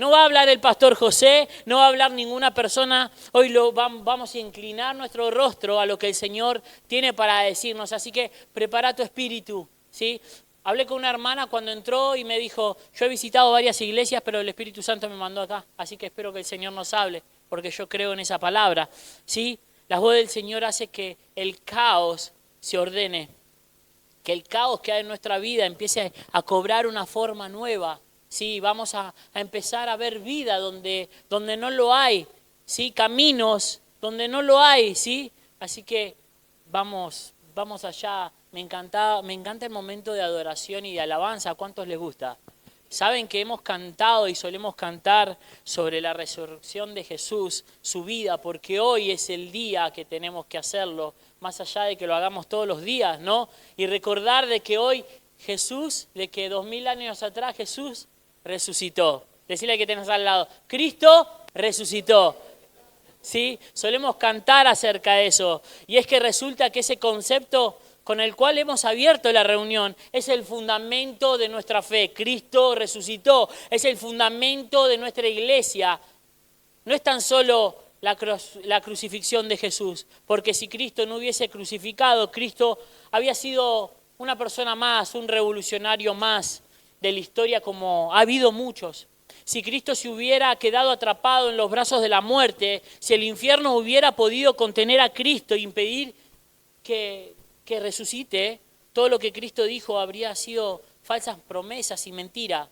No va a hablar el pastor José, no va a hablar ninguna persona. Hoy vamos a inclinar nuestro rostro a lo que el Señor tiene para decirnos. Así que prepara tu espíritu, ¿sí? Hablé con una hermana cuando entró y me dijo, yo he visitado varias iglesias, pero el Espíritu Santo me mandó acá. Así que espero que el Señor nos hable, porque yo creo en esa palabra, ¿sí? La voz del Señor hace que el caos se ordene, que el caos que hay en nuestra vida empiece a cobrar una forma nueva. Sí, vamos a empezar a ver vida donde no lo hay, ¿sí? Caminos donde no lo hay, ¿sí? Así que vamos allá. Me encanta el momento de adoración y de alabanza. ¿A cuántos les gusta? Saben que hemos cantado y solemos cantar sobre la resurrección de Jesús, su vida, porque hoy es el día que tenemos que hacerlo, más allá de que lo hagamos todos los días, ¿no? Y recordar de que hoy Jesús, de que 2000 años atrás Jesús resucitó. Decirle que tenés al lado, Cristo resucitó. ¿Sí? Solemos cantar acerca de eso. Y es que resulta que ese concepto con el cual hemos abierto la reunión es el fundamento de nuestra fe. Cristo resucitó, es el fundamento de nuestra iglesia. No es tan solo la crucifixión de Jesús, porque si Cristo no hubiese crucificado, Cristo había sido una persona más, un revolucionario más de la historia, como ha habido muchos. Si Cristo se hubiera quedado atrapado en los brazos de la muerte, si el infierno hubiera podido contener a Cristo e impedir que resucite, todo lo que Cristo dijo habría sido falsas promesas y mentira.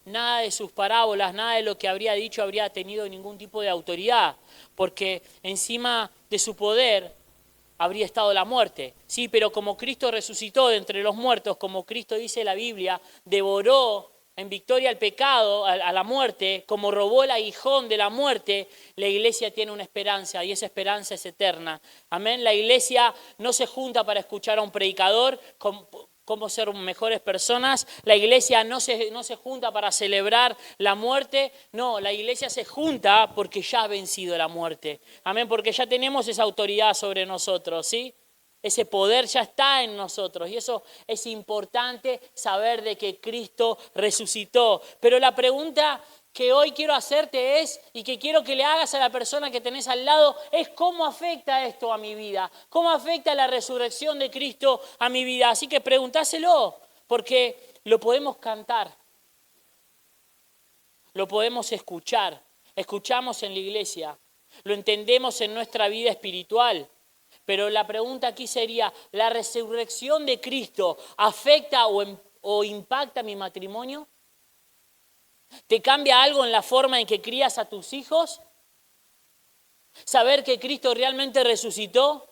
Nada de sus parábolas, nada de lo que habría dicho habría tenido ningún tipo de autoridad, porque encima de su poder habría estado la muerte. Sí, pero como Cristo resucitó de entre los muertos, como Cristo dice la Biblia, devoró en victoria al pecado, a la muerte, como robó el aguijón de la muerte, la iglesia tiene una esperanza y esa esperanza es eterna. Amén. La iglesia no se junta para escuchar a un predicador cómo ser mejores personas. La iglesia no se junta para celebrar la muerte. No, la iglesia se junta porque ya ha vencido la muerte. Amén, porque ya tenemos esa autoridad sobre nosotros, ¿sí? Ese poder ya está en nosotros y eso es importante saber de que Cristo resucitó. Pero la pregunta que hoy quiero hacerte es, y que quiero que le hagas a la persona que tenés al lado, es cómo afecta esto a mi vida, cómo afecta la resurrección de Cristo a mi vida. Así que preguntáselo, porque lo podemos cantar, lo podemos escuchar, escuchamos en la iglesia, lo entendemos en nuestra vida espiritual. Pero la pregunta aquí sería, ¿la resurrección de Cristo afecta o impacta mi matrimonio? ¿Te cambia algo en la forma en que crías a tus hijos? ¿Saber que Cristo realmente resucitó?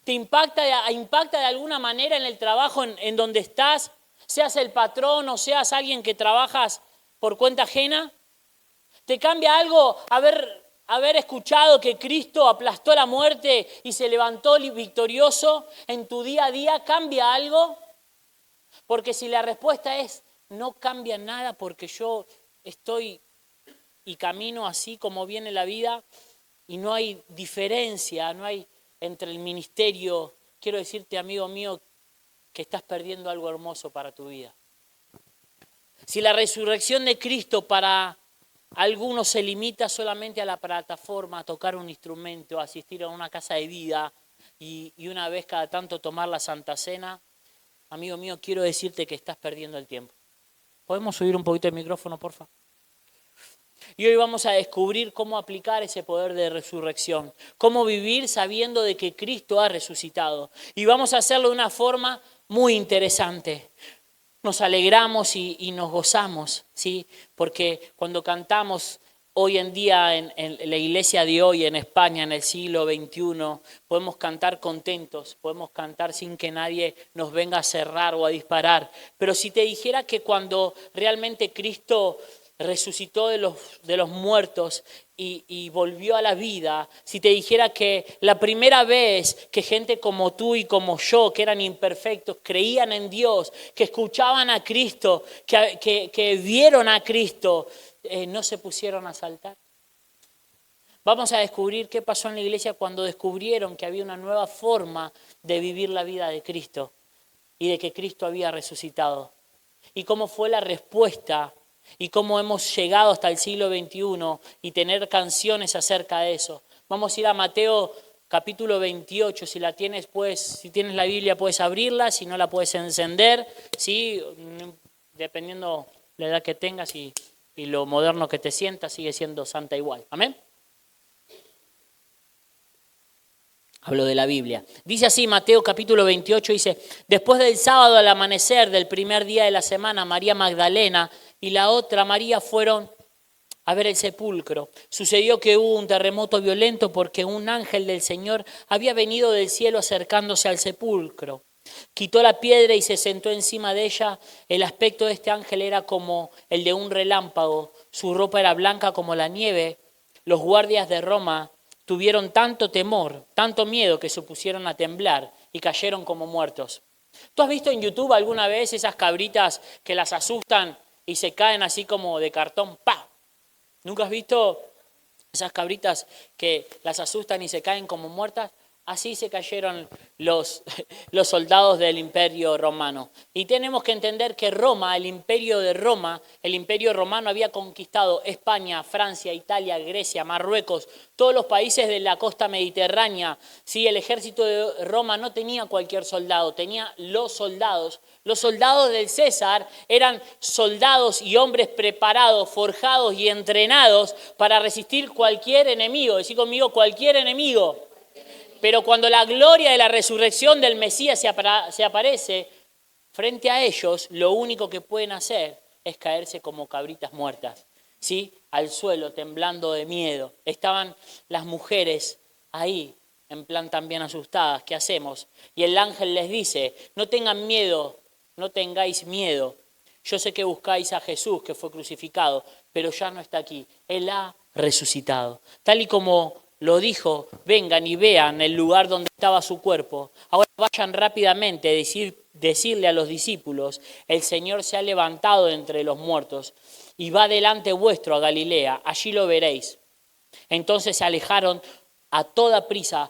¿Te impacta de alguna manera en el trabajo en donde estás? Seas el patrón o seas alguien que trabajas por cuenta ajena. ¿Te cambia algo haber escuchado que Cristo aplastó la muerte y se levantó victorioso en tu día a día? ¿Cambia algo? Porque si la respuesta es no cambia nada porque yo estoy y camino así como viene la vida y no hay diferencia, no hay entre el ministerio, quiero decirte, amigo mío, que estás perdiendo algo hermoso para tu vida. Si la resurrección de Cristo para algunos se limita solamente a la plataforma, a tocar un instrumento, a asistir a una casa de vida y una vez cada tanto tomar la Santa Cena, amigo mío, quiero decirte que estás perdiendo el tiempo. ¿Podemos subir un poquito el micrófono, por favor? Y hoy vamos a descubrir cómo aplicar ese poder de resurrección, cómo vivir sabiendo de que Cristo ha resucitado. Y vamos a hacerlo de una forma muy interesante. Nos alegramos y nos gozamos, ¿sí? Porque cuando cantamos hoy en día en la iglesia de hoy en España, en el siglo XXI, podemos cantar contentos, podemos cantar sin que nadie nos venga a cerrar o a disparar. Pero si te dijera que cuando realmente Cristo resucitó de los muertos y volvió a la vida, si te dijera que la primera vez que gente como tú y como yo, que eran imperfectos, creían en Dios, que escuchaban a Cristo, que vieron a Cristo, no se pusieron a saltar. Vamos a descubrir qué pasó en la iglesia cuando descubrieron que había una nueva forma de vivir la vida de Cristo y de que Cristo había resucitado. Y cómo fue la respuesta y cómo hemos llegado hasta el siglo XXI y tener canciones acerca de eso. Vamos a ir a Mateo capítulo 28, si la tienes, pues, si tienes la Biblia puedes abrirla, si no la puedes encender, ¿sí? Dependiendo la edad que tengas y lo moderno que te sientas, sigue siendo santa igual. Amén. Hablo de la Biblia. Dice así Mateo capítulo 28, dice, después del sábado al amanecer del primer día de la semana, María Magdalena y la otra María fueron a ver el sepulcro. Sucedió que hubo un terremoto violento porque un ángel del Señor había venido del cielo acercándose al sepulcro. Quitó la piedra y se sentó encima de ella. El aspecto de este ángel era como el de un relámpago. Su ropa era blanca como la nieve. Los guardias de Roma tuvieron tanto temor, tanto miedo que se pusieron a temblar y cayeron como muertos. ¿Tú has visto en YouTube alguna vez esas cabritas que las asustan y se caen así como de cartón? ¡Pah! ¿Nunca has visto esas cabritas que las asustan y se caen como muertas? Así se cayeron los soldados del Imperio Romano. Y tenemos que entender que Roma, el Imperio de Roma, el Imperio Romano había conquistado España, Francia, Italia, Grecia, Marruecos, todos los países de la costa mediterránea. Sí, el ejército de Roma no tenía cualquier soldado, tenía los soldados. Los soldados del César eran soldados y hombres preparados, forjados y entrenados para resistir cualquier enemigo. Decí conmigo, cualquier enemigo. Pero cuando la gloria de la resurrección del Mesías se aparece frente a ellos, lo único que pueden hacer es caerse como cabritas muertas, ¿sí? Al suelo, temblando de miedo. Estaban las mujeres ahí, en plan también asustadas. ¿Qué hacemos? Y el ángel les dice, no tengan miedo, no tengáis miedo. Yo sé que buscáis a Jesús, que fue crucificado, pero ya no está aquí. Él ha resucitado. Tal y como lo dijo, vengan y vean el lugar donde estaba su cuerpo. Ahora vayan rápidamente a decirle a los discípulos, el Señor se ha levantado entre los muertos y va delante vuestro a Galilea, allí lo veréis. Entonces se alejaron a toda prisa,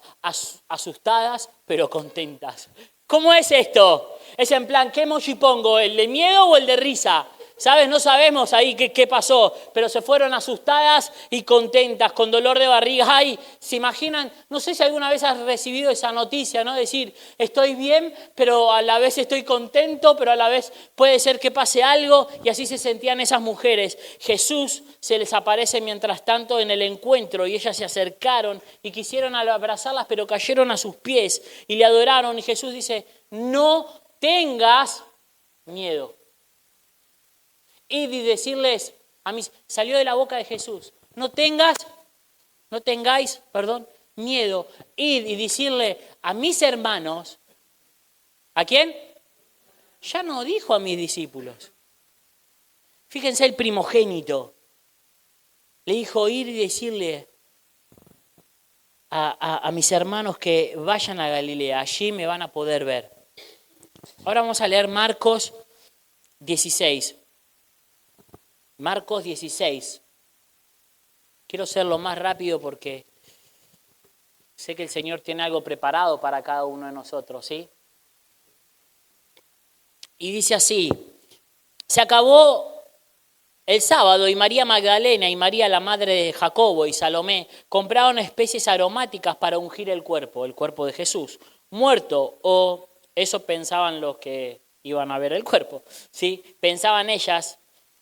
asustadas pero contentas. ¿Cómo es esto? Es en plan, ¿qué emoji pongo? ¿El de miedo o el de risa? ¿Sabes? No sabemos ahí qué pasó, pero se fueron asustadas y contentas, con dolor de barriga. Ay, ¿se imaginan? No sé si alguna vez has recibido esa noticia, ¿no? Decir, estoy bien, pero a la vez estoy contento, pero a la vez puede ser que pase algo. Y así se sentían esas mujeres. Jesús se les aparece mientras tanto en el encuentro y ellas se acercaron y quisieron abrazarlas, pero cayeron a sus pies y le adoraron. Y Jesús dice, no tengas miedo. Y decirles, salió de la boca de Jesús, no tengáis, miedo. Id y decirle a mis hermanos, ¿a quién? Ya no dijo a mis discípulos. Fíjense el primogénito. Le dijo ir y decirle a mis hermanos que vayan a Galilea, allí me van a poder ver. Ahora vamos a leer Marcos 16. Marcos 16. Quiero hacerlo más rápido porque sé que el Señor tiene algo preparado para cada uno de nosotros, ¿sí? Y dice así, se acabó el sábado y María Magdalena y María la madre de Jacobo y Salomé compraron especies aromáticas para ungir el cuerpo de Jesús, muerto, o eso pensaban los que iban a ver el cuerpo, ¿sí? Pensaban ellas.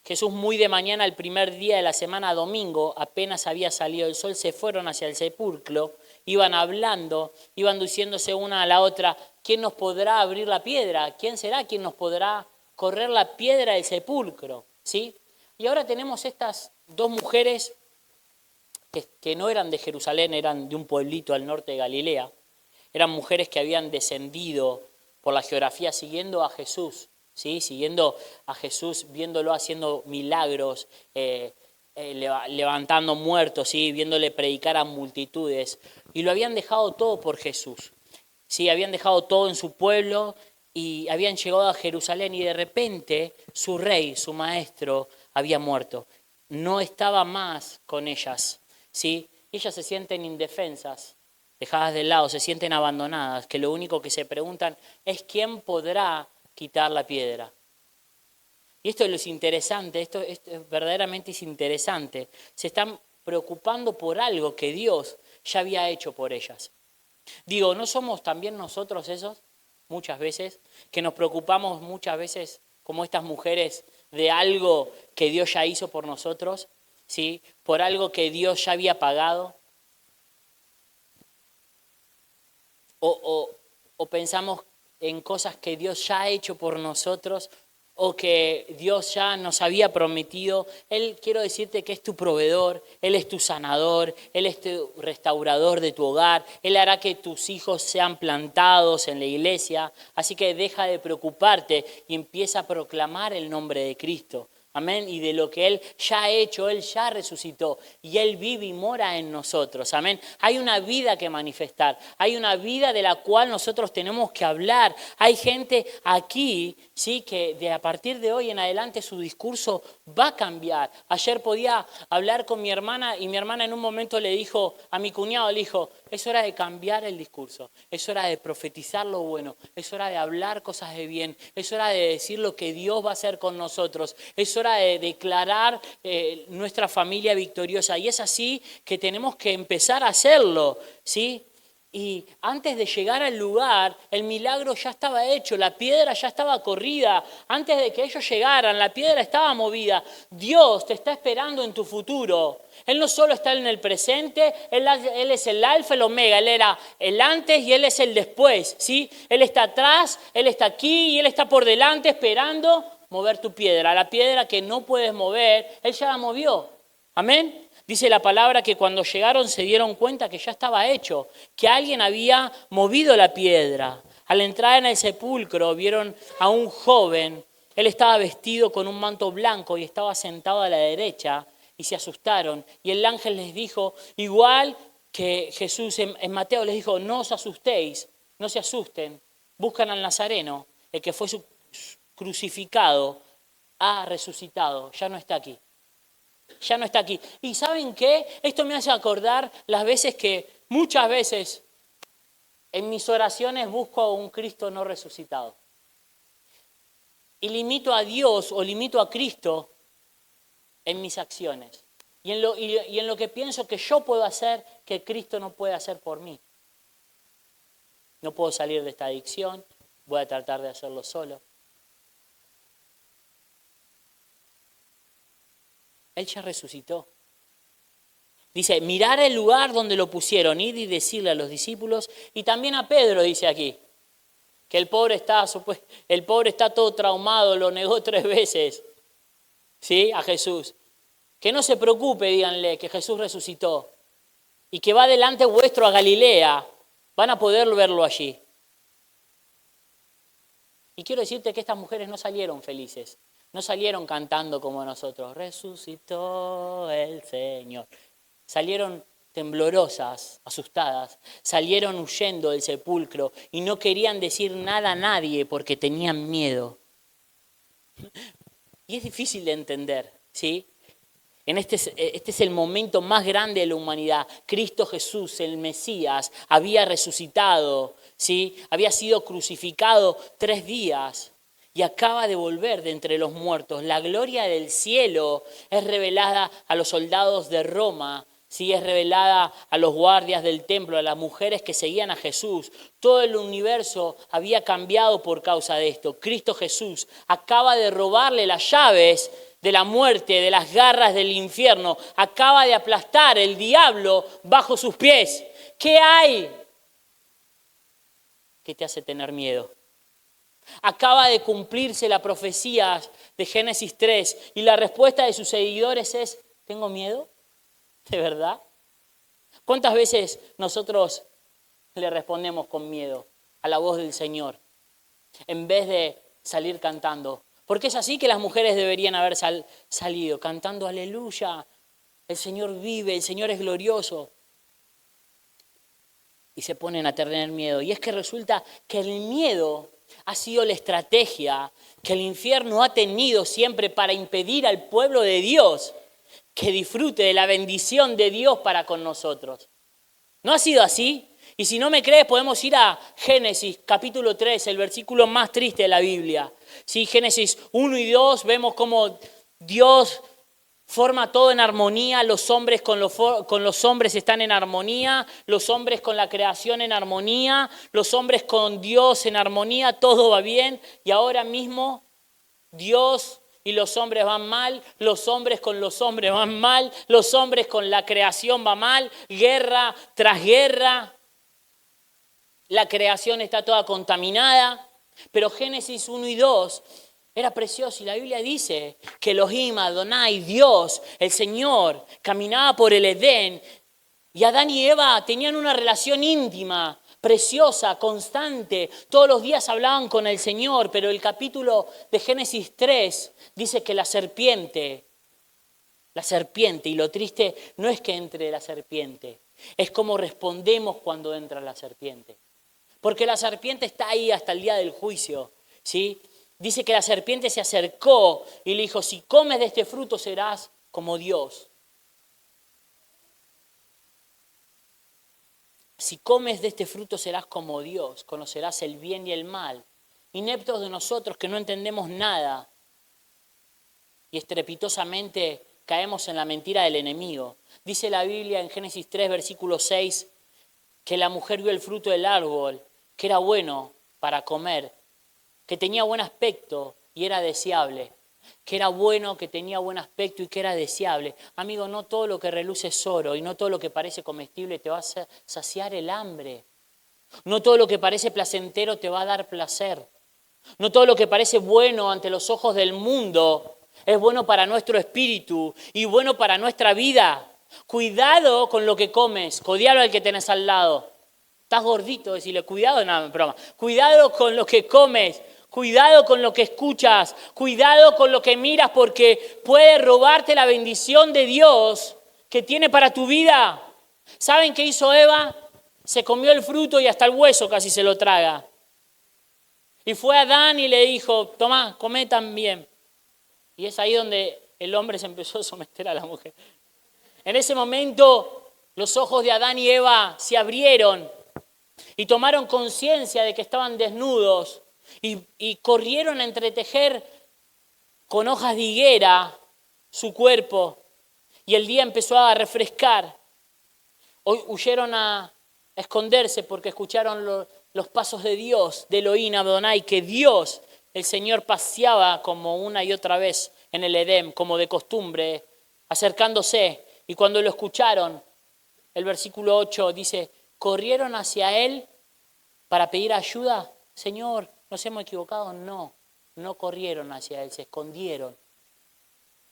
Jesús muy de mañana, el primer día de la semana, domingo, apenas había salido el sol, se fueron hacia el sepulcro, iban hablando, iban diciéndose una a la otra, ¿quién nos podrá abrir la piedra? ¿Quién será quien nos podrá correr la piedra del sepulcro? ¿Sí? Y ahora tenemos estas dos mujeres que no eran de Jerusalén, eran de un pueblito al norte de Galilea, eran mujeres que habían descendido por la geografía siguiendo a Jesús, ¿sí? Siguiendo a Jesús, viéndolo haciendo milagros, levantando muertos, ¿sí? Viéndole predicar a multitudes. Y lo habían dejado todo por Jesús. ¿Sí? Habían dejado todo en su pueblo y habían llegado a Jerusalén y de repente su rey, su maestro, había muerto. No estaba más con ellas, ¿sí? Ellas se sienten indefensas, dejadas de lado, se sienten abandonadas, que lo único que se preguntan es quién podrá quitar la piedra. Y esto es interesante, esto verdaderamente es interesante. Se están preocupando por algo que Dios ya había hecho por ellas. Digo, ¿no somos también nosotros esos muchas veces? Que nos preocupamos muchas veces como estas mujeres de algo que Dios ya hizo por nosotros, ¿sí? Por algo que Dios ya había pagado. O pensamos en cosas que Dios ya ha hecho por nosotros o que Dios ya nos había prometido. Él, quiero decirte que es tu proveedor, Él es tu sanador, Él es tu restaurador de tu hogar, Él hará que tus hijos sean plantados en la iglesia. Así que deja de preocuparte y empieza a proclamar el nombre de Cristo. Amén. Y de lo que Él ya ha hecho, Él ya resucitó. Y Él vive y mora en nosotros. Amén. Hay una vida que manifestar. Hay una vida de la cual nosotros tenemos que hablar. Hay gente aquí, sí, que a partir de hoy en adelante su discurso va a cambiar. Ayer podía hablar con mi hermana y mi hermana en un momento le dijo a mi cuñado, le dijo, es hora de cambiar el discurso. Es hora de profetizar lo bueno. Es hora de hablar cosas de bien. Es hora de decir lo que Dios va a hacer con nosotros. Es hora de declarar nuestra familia victoriosa. Y es así que tenemos que empezar a hacerlo, ¿sí? Y antes de llegar al lugar, el milagro ya estaba hecho, la piedra ya estaba corrida. Antes de que ellos llegaran, la piedra estaba movida. Dios te está esperando en tu futuro. Él no solo está en el presente, Él es el alfa, el omega. Él era el antes y Él es el después, ¿sí? Él está atrás, Él está aquí y Él está por delante esperando mover tu piedra. La piedra que no puedes mover, Él ya la movió. Amén. Dice la palabra que cuando llegaron se dieron cuenta que ya estaba hecho, que alguien había movido la piedra. Al entrar en el sepulcro vieron a un joven, él estaba vestido con un manto blanco y estaba sentado a la derecha y se asustaron. Y el ángel les dijo, igual que Jesús en Mateo les dijo, no os asustéis, no se asusten, buscan al Nazareno, el que fue crucificado, ha resucitado, ya no está aquí. Ya no está aquí. ¿Y saben qué? Esto me hace acordar las veces que muchas veces en mis oraciones busco a un Cristo no resucitado. Y limito a Dios o limito a Cristo en mis acciones. Y en lo que pienso que yo puedo hacer que Cristo no puede hacer por mí. No puedo salir de esta adicción, voy a tratar de hacerlo solo. Él ya resucitó. Dice, mirar el lugar donde lo pusieron, ir y decirle a los discípulos, y también a Pedro, dice aquí, que el pobre está todo traumado, lo negó 3 veces, ¿sí? A Jesús. Que no se preocupe, díganle, que Jesús resucitó, y que va delante vuestro a Galilea, van a poder verlo allí. Y quiero decirte que estas mujeres no salieron felices. No salieron cantando como nosotros, resucitó el Señor. Salieron temblorosas, asustadas, salieron huyendo del sepulcro y no querían decir nada a nadie porque tenían miedo. Y es difícil de entender, ¿sí? Este es el momento más grande de la humanidad. Cristo Jesús, el Mesías, había resucitado, ¿sí? Había sido crucificado 3 días. Y acaba de volver de entre los muertos. La gloria del cielo es revelada a los soldados de Roma, ¿sí? Es revelada a los guardias del templo, a las mujeres que seguían a Jesús. Todo el universo había cambiado por causa de esto. Cristo Jesús acaba de robarle las llaves de la muerte, de las garras del infierno. Acaba de aplastar el diablo bajo sus pies. ¿Qué hay que te hace tener miedo? Acaba de cumplirse la profecía de Génesis 3 y la respuesta de sus seguidores es, ¿tengo miedo? ¿De verdad? ¿Cuántas veces nosotros le respondemos con miedo a la voz del Señor en vez de salir cantando? Porque es así que las mujeres deberían haber salido, cantando aleluya, el Señor vive, el Señor es glorioso. Y se ponen a tener miedo. Y es que resulta que el miedo ha sido la estrategia que el infierno ha tenido siempre para impedir al pueblo de Dios que disfrute de la bendición de Dios para con nosotros. ¿No ha sido así? Y si no me crees, podemos ir a Génesis capítulo 3, el versículo más triste de la Biblia. Sí, Génesis 1 y 2, vemos cómo Dios forma todo en armonía, los hombres con los hombres están en armonía, los hombres con la creación en armonía, los hombres con Dios en armonía, todo va bien. Y ahora mismo Dios y los hombres van mal, los hombres con los hombres van mal, los hombres con la creación va mal, guerra tras guerra. La creación está toda contaminada, pero Génesis 1 y 2 era precioso y la Biblia dice que Elohim, Adonai, Dios, el Señor, caminaba por el Edén y Adán y Eva tenían una relación íntima, preciosa, constante. Todos los días hablaban con el Señor, pero el capítulo de Génesis 3 dice que la serpiente, y lo triste no es que entre la serpiente, es cómo respondemos cuando entra la serpiente. Porque la serpiente está ahí hasta el día del juicio, ¿sí? Dice que la serpiente se acercó y le dijo, si comes de este fruto serás como Dios. Si comes de este fruto serás como Dios, conocerás el bien y el mal. Ineptos de nosotros que no entendemos nada y estrepitosamente caemos en la mentira del enemigo. Dice la Biblia en Génesis 3, versículo 6, que la mujer vio el fruto del árbol, que era bueno para comer, que tenía buen aspecto y era deseable. Que era bueno, que tenía buen aspecto y que era deseable. Amigo, no todo lo que reluce es oro y no todo lo que parece comestible te va a saciar el hambre. No todo lo que parece placentero te va a dar placer. No todo lo que parece bueno ante los ojos del mundo es bueno para nuestro espíritu y bueno para nuestra vida. Cuidado con lo que comes, codialo al que tenés al lado. Estás gordito, decirle, cuidado, no, broma. Cuidado con lo que comes, cuidado con lo que escuchas, cuidado con lo que miras porque puede robarte la bendición de Dios que tiene para tu vida. ¿Saben qué hizo Eva? Se comió el fruto y hasta el hueso casi se lo traga. Y fue a Adán y le dijo, tomá, comé también. Y es ahí donde el hombre se empezó a someter a la mujer. En ese momento los ojos de Adán y Eva se abrieron y tomaron conciencia de que estaban desnudos y corrieron a entretejer con hojas de higuera su cuerpo y el día empezó a refrescar. Hoy huyeron a esconderse porque escucharon los pasos de Dios, de Elohim Adonai, que Dios, el Señor, paseaba como una y otra vez en el Edén, como de costumbre, acercándose. Y cuando lo escucharon, el versículo 8 dice, corrieron hacia Él para pedir ayuda. Señor, ¿nos hemos equivocado? No, no corrieron hacia Él, se escondieron.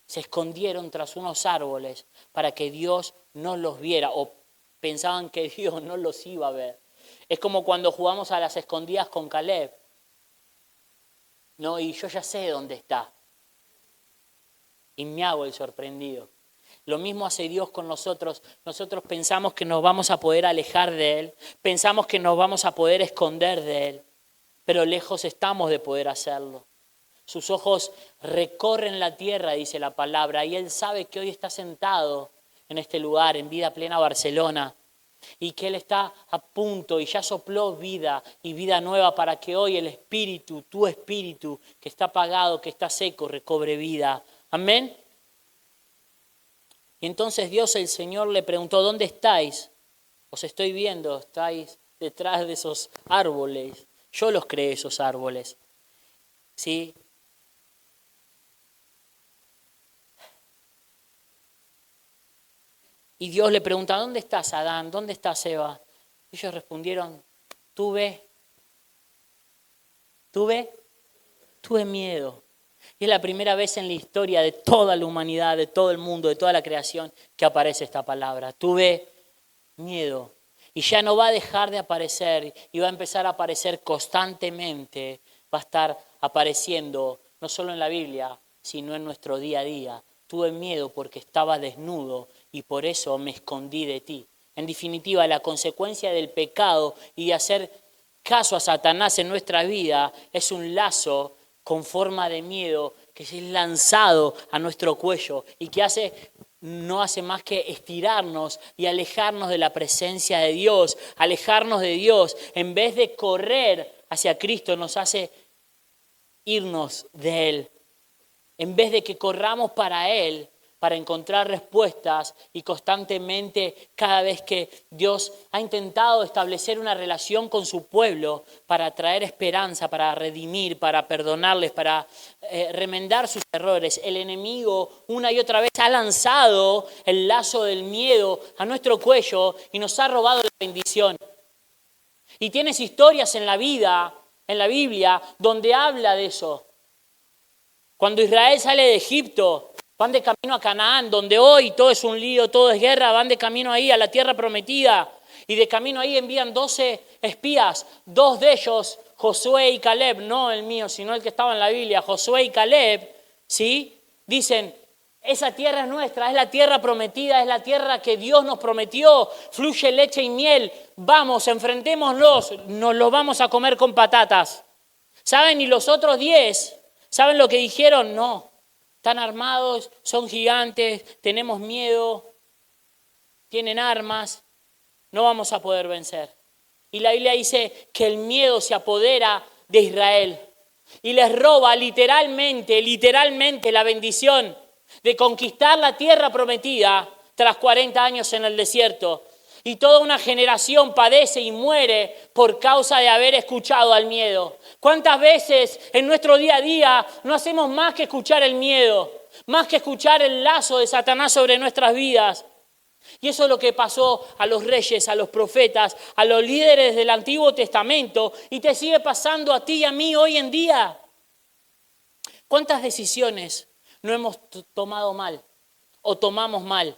Se escondieron tras unos árboles para que Dios no los viera o pensaban que Dios no los iba a ver. Es como cuando jugamos a las escondidas con Caleb. No, y yo ya sé dónde está. Y me hago el sorprendido. Lo mismo hace Dios con nosotros. Nosotros pensamos que nos vamos a poder alejar de Él. Pensamos que nos vamos a poder esconder de Él. Pero lejos estamos de poder hacerlo. Sus ojos recorren la tierra, dice la palabra. Y Él sabe que hoy está sentado en este lugar, en Vida Plena Barcelona. Y que Él está a punto y ya sopló vida y vida nueva para que hoy el espíritu, tu espíritu, que está apagado, que está seco, recobre vida. Amén. Y entonces Dios, el Señor, le preguntó, ¿dónde estáis? Os estoy viendo, estáis detrás de esos árboles. Yo los creé, esos árboles. ¿Sí? Y Dios le pregunta, ¿dónde estás, Adán? ¿Dónde estás, Eva? Ellos respondieron, tuve miedo. Y es la primera vez en la historia de toda la humanidad, de todo el mundo, de toda la creación, que aparece esta palabra. Tuve miedo. Y ya no va a dejar de aparecer y va a empezar a aparecer constantemente. Va a estar apareciendo no solo en la Biblia, sino en nuestro día a día. Tuve miedo porque estaba desnudo y por eso me escondí de ti. En definitiva, la consecuencia del pecado y de hacer caso a Satanás en nuestra vida es un lazo con forma de miedo que es lanzado a nuestro cuello y que hace no hace más que estirarnos y alejarnos de la presencia de Dios, alejarnos de Dios. En vez de correr hacia Cristo, nos hace irnos de Él. En vez de que corramos para Él, para encontrar respuestas y constantemente cada vez que Dios ha intentado establecer una relación con su pueblo para traer esperanza, para redimir, para perdonarles, para remendar sus errores, el enemigo una y otra vez ha lanzado el lazo del miedo a nuestro cuello y nos ha robado la bendición. Y tienes historias en la vida, en la Biblia, donde habla de eso. Cuando Israel sale de Egipto, van de camino a Canaán, donde hoy todo es un lío, todo es guerra, van de camino ahí a la tierra prometida. Y de camino ahí envían 12 espías, 2 de ellos, Josué y Caleb, no el mío, sino el que estaba en la Biblia, Josué y Caleb, ¿sí? Dicen, esa tierra es nuestra, es la tierra prometida, es la tierra que Dios nos prometió, fluye leche y miel, vamos, enfrentémoslos, nos los vamos a comer con patatas. ¿Saben? Y los otros 10, ¿saben lo que dijeron? No. Están armados, son gigantes, tenemos miedo, tienen armas, no vamos a poder vencer. Y la Biblia dice que el miedo se apodera de Israel y les roba literalmente la bendición de conquistar la tierra prometida tras 40 años en el desierto. Y toda una generación padece y muere por causa de haber escuchado al miedo. ¿Cuántas veces en nuestro día a día no hacemos más que escuchar el miedo? Más que escuchar el lazo de Satanás sobre nuestras vidas. Y eso es lo que pasó a los reyes, a los profetas, a los líderes del Antiguo Testamento. Y te sigue pasando a ti y a mí hoy en día. ¿Cuántas decisiones no hemos tomado mal o tomamos mal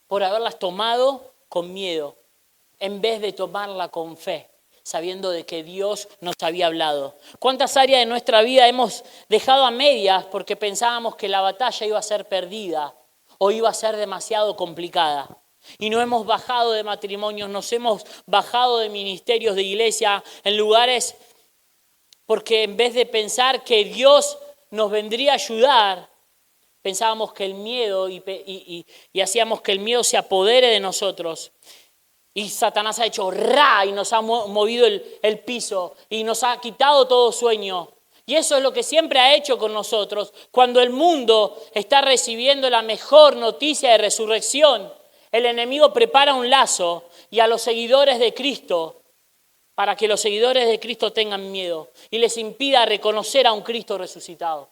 por haberlas tomado con miedo, en vez de tomarla con fe, sabiendo de que Dios nos había hablado? ¿Cuántas áreas de nuestra vida hemos dejado a medias porque pensábamos que la batalla iba a ser perdida o iba a ser demasiado complicada? Y no hemos bajado de matrimonios, nos hemos bajado de ministerios de iglesia en lugares porque en vez de pensar que Dios nos vendría a ayudar, pensábamos que el miedo y hacíamos que el miedo se apodere de nosotros. Y Satanás ha hecho ra y nos ha movido el piso y nos ha quitado todo sueño. Y eso es lo que siempre ha hecho con nosotros. Cuando el mundo está recibiendo la mejor noticia de resurrección, el enemigo prepara un lazo y a los seguidores de Cristo, para que los seguidores de Cristo tengan miedo y les impida reconocer a un Cristo resucitado.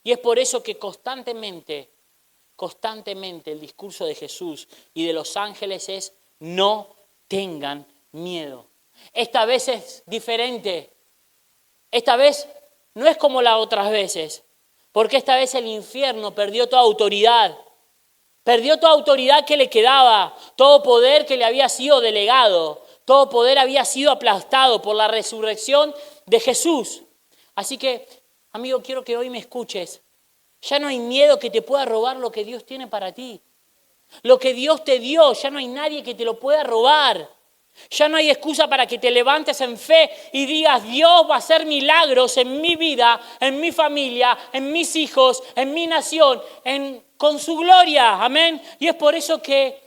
Y es por eso que constantemente el discurso de Jesús y de los ángeles es: no tengan miedo. Esta vez es diferente. Esta vez no es como las otras veces, porque esta vez el infierno perdió toda autoridad. Perdió toda autoridad que le quedaba, todo poder que le había sido delegado, todo poder había sido aplastado por la resurrección de Jesús. Así que, amigo, quiero que hoy me escuches. Ya no hay miedo que te pueda robar lo que Dios tiene para ti. Lo que Dios te dio, ya no hay nadie que te lo pueda robar. Ya no hay excusa para que te levantes en fe y digas: Dios va a hacer milagros en mi vida, en mi familia, en mis hijos, en mi nación, con su gloria. Amén. Y es por eso que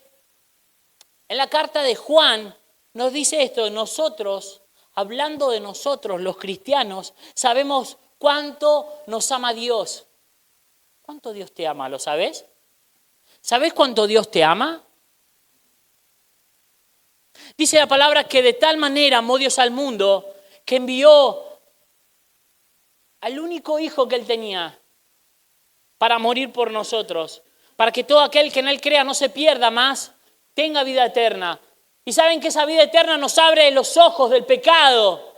en la carta de Juan nos dice esto: nosotros, hablando de nosotros los cristianos, sabemos cuánto nos ama Dios. ¿Cuánto Dios te ama? ¿Lo sabes? ¿Sabes cuánto Dios te ama? Dice la palabra que de tal manera amó Dios al mundo que envió al único hijo que Él tenía para morir por nosotros, para que todo aquel que en Él crea no se pierda más, tenga vida eterna. Y saben que esa vida eterna nos abre los ojos del pecado,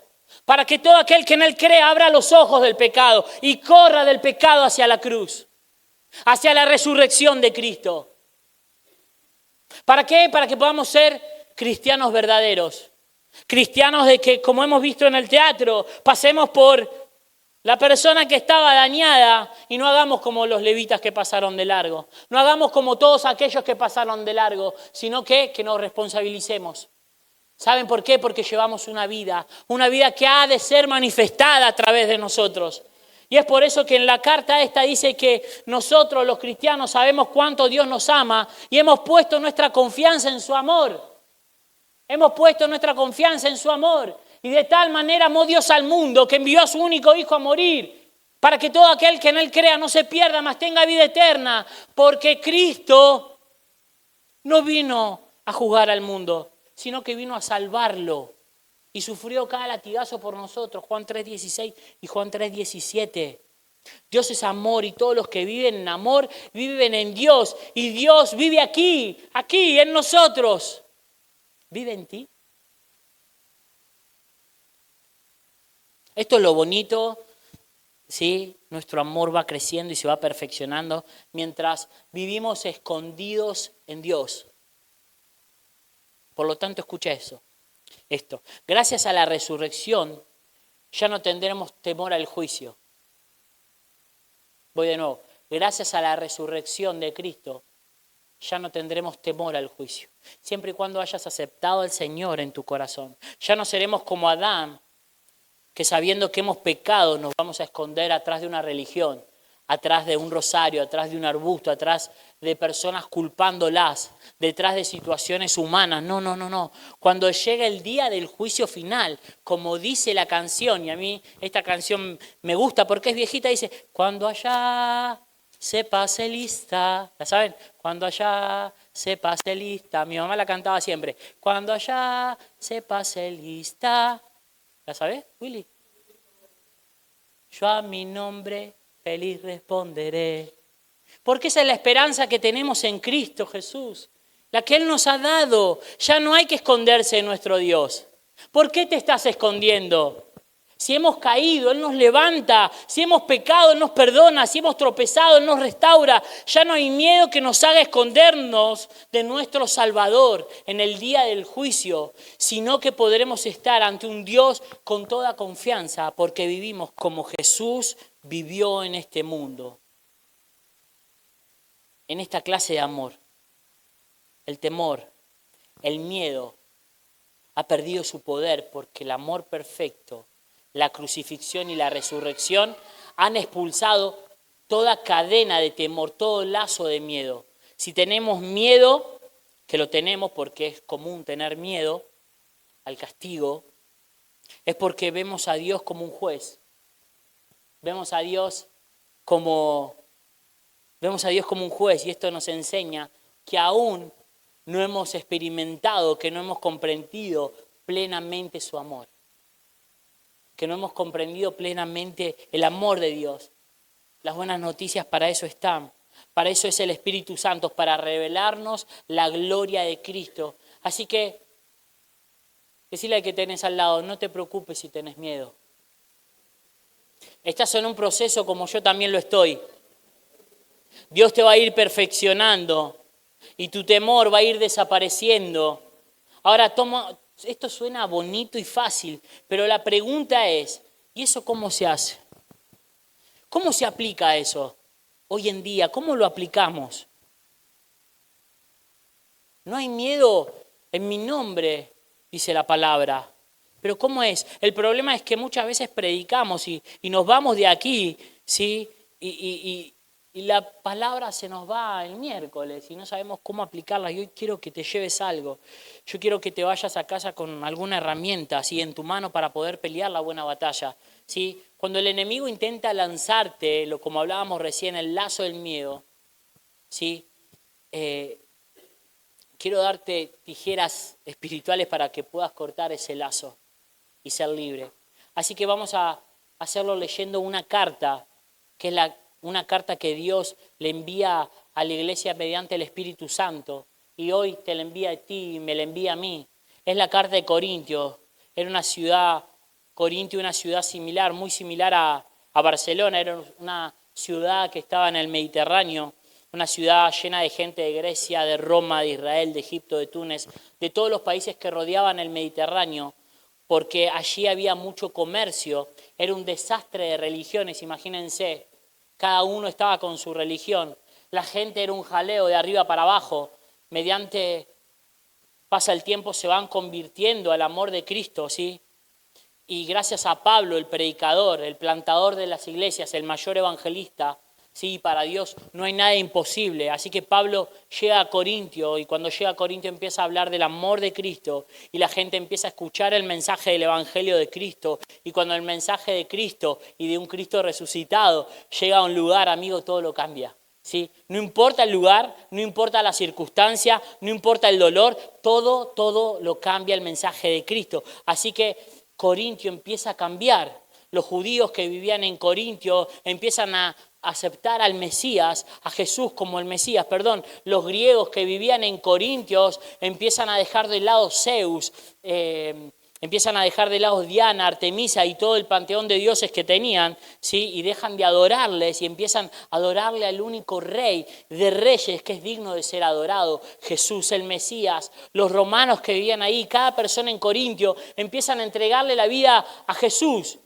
para que todo aquel que en Él crea abra los ojos del pecado y corra del pecado hacia la cruz, hacia la resurrección de Cristo. ¿Para qué? Para que podamos ser cristianos verdaderos. Cristianos de que, como hemos visto en el teatro, pasemos por la persona que estaba dañada y no hagamos como los levitas que pasaron de largo. No hagamos como todos aquellos que pasaron de largo, sino que nos responsabilicemos. ¿Saben por qué? Porque llevamos una vida que ha de ser manifestada a través de nosotros. Y es por eso que en la carta esta dice que nosotros los cristianos sabemos cuánto Dios nos ama y hemos puesto nuestra confianza en su amor. Hemos puesto nuestra confianza en su amor. Y de tal manera amó Dios al mundo que envió a su único Hijo a morir para que todo aquel que en Él crea no se pierda, mas tenga vida eterna. Porque Cristo no vino a juzgar al mundo, sino que vino a salvarlo. Y sufrió cada latigazo por nosotros, Juan 3:16 y Juan 3:17. Dios es amor y todos los que viven en amor viven en Dios. Y Dios vive aquí en nosotros. ¿Vive en ti? Esto es lo bonito, ¿sí? Nuestro amor va creciendo y se va perfeccionando mientras vivimos escondidos en Dios. Por lo tanto, escucha esto. Gracias a la resurrección ya no tendremos temor al juicio. Voy de nuevo. Gracias a la resurrección de Cristo ya no tendremos temor al juicio. Siempre y cuando hayas aceptado al Señor en tu corazón. Ya no seremos como Adán, que sabiendo que hemos pecado nos vamos a esconder atrás de una religión, atrás de un rosario, atrás de un arbusto, atrás de personas culpándolas, detrás de situaciones humanas. No. Cuando llega el día del juicio final, como dice la canción, y a mí esta canción me gusta porque es viejita, dice, cuando allá se pase lista, ¿la saben? Cuando allá se pase lista, mi mamá la cantaba siempre, cuando allá se pase lista, ¿la sabes, Willy? Yo a mi nombre feliz responderé. Porque esa es la esperanza que tenemos en Cristo Jesús, la que Él nos ha dado. Ya no hay que esconderse de nuestro Dios. ¿Por qué te estás escondiendo? Si hemos caído, Él nos levanta. Si hemos pecado, Él nos perdona. Si hemos tropezado, Él nos restaura. Ya no hay miedo que nos haga escondernos de nuestro Salvador en el día del juicio, sino que podremos estar ante un Dios con toda confianza, porque vivimos como Jesús vivió en este mundo. En esta clase de amor, el temor, el miedo ha perdido su poder porque el amor perfecto, la crucifixión y la resurrección han expulsado toda cadena de temor, todo lazo de miedo. Si tenemos miedo, que lo tenemos porque es común tener miedo al castigo, es porque vemos a Dios como un juez. Vemos a Dios como un juez y esto nos enseña que aún no hemos experimentado, que no hemos comprendido plenamente su amor. Que no hemos comprendido plenamente el amor de Dios. Las buenas noticias para eso están. Para eso es el Espíritu Santo, para revelarnos la gloria de Cristo. Así que, decirle al que tenés al lado, no te preocupes si tenés miedo. Estás en un proceso como yo también lo estoy. Dios te va a ir perfeccionando y tu temor va a ir desapareciendo. Ahora esto suena bonito y fácil, pero la pregunta es, ¿y eso cómo se hace? ¿Cómo se aplica eso hoy en día? ¿Cómo lo aplicamos? No hay miedo en mi nombre, dice la palabra. Pero ¿cómo es? El problema es que muchas veces predicamos y nos vamos de aquí, ¿sí? Y la palabra se nos va el miércoles y no sabemos cómo aplicarla. Y hoy quiero que te lleves algo. Yo quiero que te vayas a casa con alguna herramienta así en tu mano para poder pelear la buena batalla, ¿sí? Cuando el enemigo intenta lanzarte, como hablábamos recién, el lazo del miedo, ¿sí? Quiero darte tijeras espirituales para que puedas cortar ese lazo y ser libre. Así que vamos a hacerlo leyendo una carta, que es una carta que Dios le envía a la iglesia mediante el Espíritu Santo. Y hoy te la envía a ti y me la envía a mí. Es la carta de Corintios. Era una ciudad, Corintio, una ciudad similar, muy similar a Barcelona. Era una ciudad que estaba en el Mediterráneo. Una ciudad llena de gente de Grecia, de Roma, de Israel, de Egipto, de Túnez, de todos los países que rodeaban el Mediterráneo, porque allí había mucho comercio. Era un desastre de religiones, imagínense. Cada uno estaba con su religión. La gente era un jaleo de arriba para abajo. Mediante pasa el tiempo se van convirtiendo al amor de Cristo, ¿sí? y gracias a Pablo, el predicador, el plantador de las iglesias, el mayor evangelista, sí, para Dios no hay nada imposible. Así que Pablo llega a Corintio y cuando llega a Corintio empieza a hablar del amor de Cristo y la gente empieza a escuchar el mensaje del evangelio de Cristo. Y cuando el mensaje de Cristo y de un Cristo resucitado llega a un lugar, amigo, todo lo cambia. ¿Sí? No importa el lugar, no importa la circunstancia, no importa el dolor, todo lo cambia el mensaje de Cristo. Así que Corintio empieza a cambiar. Los judíos que vivían en Corintio empiezan a aceptar al Mesías, a Jesús como el Mesías, perdón. Los griegos que vivían en Corintios empiezan a dejar de lado Zeus, empiezan a dejar de lado Diana, Artemisa y todo el panteón de dioses que tenían, ¿sí? Y dejan de adorarles y empiezan a adorarle al único rey de reyes que es digno de ser adorado, Jesús el Mesías. Los romanos que vivían ahí, cada persona en Corintio, empiezan a entregarle la vida a Jesús.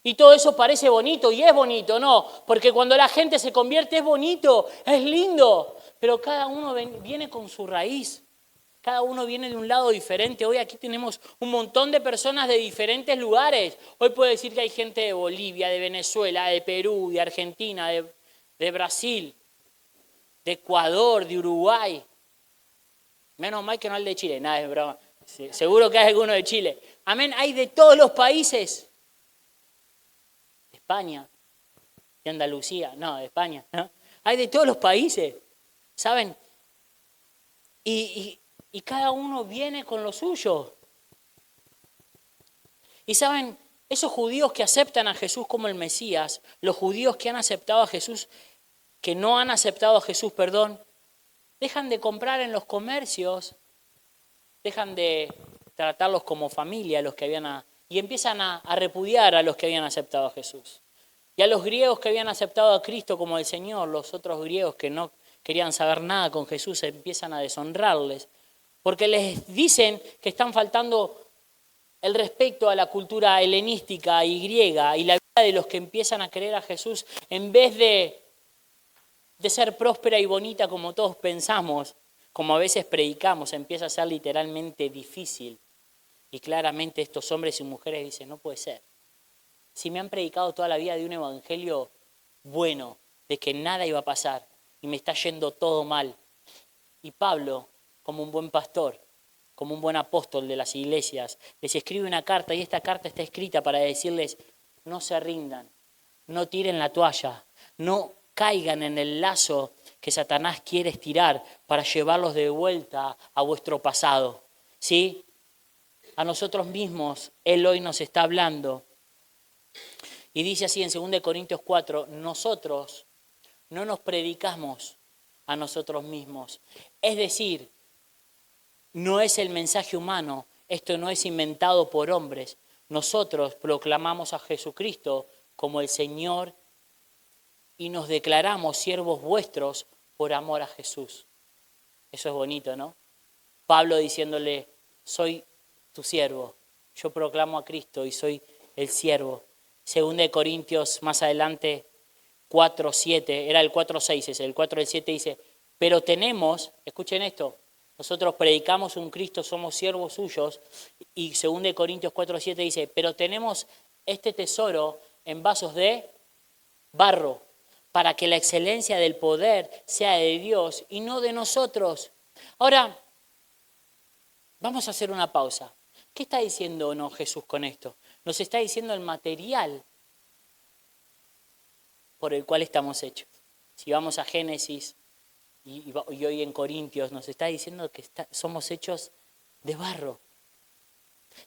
Y todo eso parece bonito, y es bonito, ¿no? Porque cuando la gente se convierte es bonito, es lindo, pero cada uno viene con su raíz. Cada uno viene de un lado diferente. Hoy aquí tenemos un montón de personas de diferentes lugares. Hoy puedo decir que hay gente de Bolivia, de Venezuela, de Perú, de Argentina, de Brasil, de Ecuador, de Uruguay. Menos mal que no el de Chile, nada, es broma. Sí, seguro que hay alguno de Chile. Amén, hay de todos los países. De España, de Andalucía, no, de España, ¿no? Hay de todos los países, ¿saben? Y cada uno viene con lo suyo. Y saben, esos judíos que aceptan a Jesús como el Mesías, los judíos que han aceptado a Jesús, que no han aceptado a Jesús, perdón, dejan de comprar en los comercios, dejan de tratarlos como familia, los que y empiezan a repudiar a los que habían aceptado a Jesús. Y a los griegos que habían aceptado a Cristo como el Señor, los otros griegos que no querían saber nada con Jesús, empiezan a deshonrarles. Porque les dicen que están faltando el respeto a la cultura helenística y griega y la vida de los que empiezan a creer a Jesús, en vez de ser próspera y bonita como todos pensamos, como a veces predicamos, empieza a ser literalmente difícil. Y claramente estos hombres y mujeres dicen, no puede ser. Si me han predicado toda la vida de un evangelio bueno, de que nada iba a pasar y me está yendo todo mal. Y Pablo, como un buen pastor, como un buen apóstol de las iglesias, les escribe una carta y esta carta está escrita para decirles, no se rindan, no tiren la toalla, no caigan en el lazo que Satanás quiere estirar para llevarlos de vuelta a vuestro pasado. ¿Sí? A nosotros mismos, Él hoy nos está hablando. Y dice así en 2 Corintios 4, nosotros no nos predicamos a nosotros mismos. Es decir, no es el mensaje humano, esto no es inventado por hombres. Nosotros proclamamos a Jesucristo como el Señor y nos declaramos siervos vuestros por amor a Jesús. Eso es bonito, ¿no? Pablo diciéndole, soy tu siervo, yo proclamo a Cristo y soy el siervo. 2 Corintios más adelante 4:7, era el 4:6, es el 4 del 7 dice, pero tenemos, escuchen esto, nosotros predicamos un Cristo, somos siervos suyos, y 2 Corintios 4:7 dice, pero tenemos este tesoro en vasos de barro, para que la excelencia del poder sea de Dios y no de nosotros. Ahora, vamos a hacer una pausa. ¿Qué está diciendo no Jesús con esto? Nos está diciendo el material por el cual estamos hechos. Si vamos a Génesis y hoy en Corintios nos está diciendo que somos hechos de barro.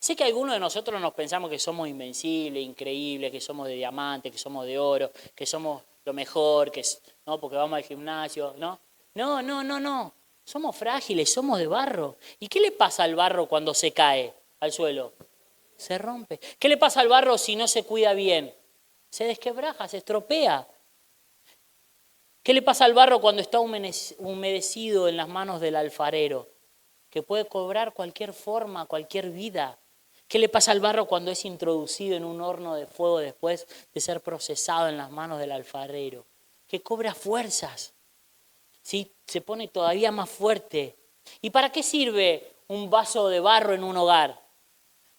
Sé que algunos de nosotros nos pensamos que somos invencibles, increíbles, que somos de diamante, que somos de oro, que somos lo mejor, no, porque vamos al gimnasio, ¿no? No. Somos frágiles, somos de barro. ¿Y qué le pasa al barro cuando se cae al suelo? Se rompe. ¿Qué le pasa al barro si no se cuida bien? Se desquebraja, se estropea. ¿Qué le pasa al barro cuando está humedecido en las manos del alfarero? Que puede cobrar cualquier forma, cualquier vida. ¿Qué le pasa al barro cuando es introducido en un horno de fuego después de ser procesado en las manos del alfarero? Que cobra fuerzas, ¿sí? Se pone todavía más fuerte. ¿Y para qué sirve un vaso de barro en un hogar?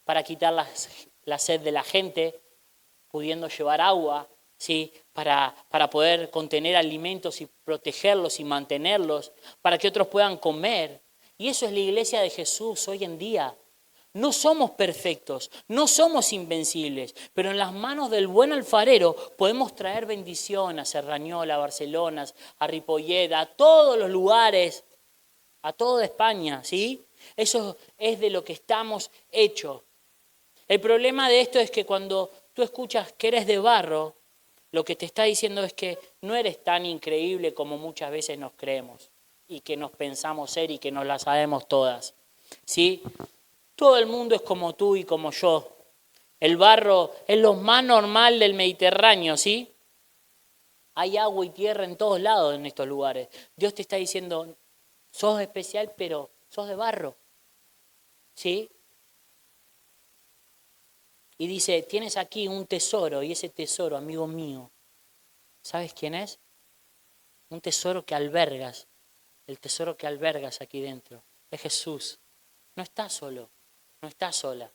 Para quitar la sed de la gente, pudiendo llevar agua, ¿sí? Para poder contener alimentos y protegerlos y mantenerlos, para que otros puedan comer. Y eso es la iglesia de Jesús hoy en día. No somos perfectos, no somos invencibles, pero en las manos del buen alfarero podemos traer bendición a Serrañola, a Barcelona, a Ripollet, a todos los lugares, a toda España, ¿sí? Eso es de lo que estamos hechos. El problema de esto es que cuando tú escuchas que eres de barro, lo que te está diciendo es que no eres tan increíble como muchas veces nos creemos y que nos pensamos ser y que nos la sabemos todas, ¿sí? Todo el mundo es como tú y como yo. El barro es lo más normal del Mediterráneo, ¿sí? Hay agua y tierra en todos lados en estos lugares. Dios te está diciendo, sos especial, pero sos de barro, ¿sí? Y dice, tienes aquí un tesoro, y ese tesoro, amigo mío, ¿sabes quién es? Un tesoro que albergas, el tesoro que albergas aquí dentro, es Jesús. No estás solo, no estás sola.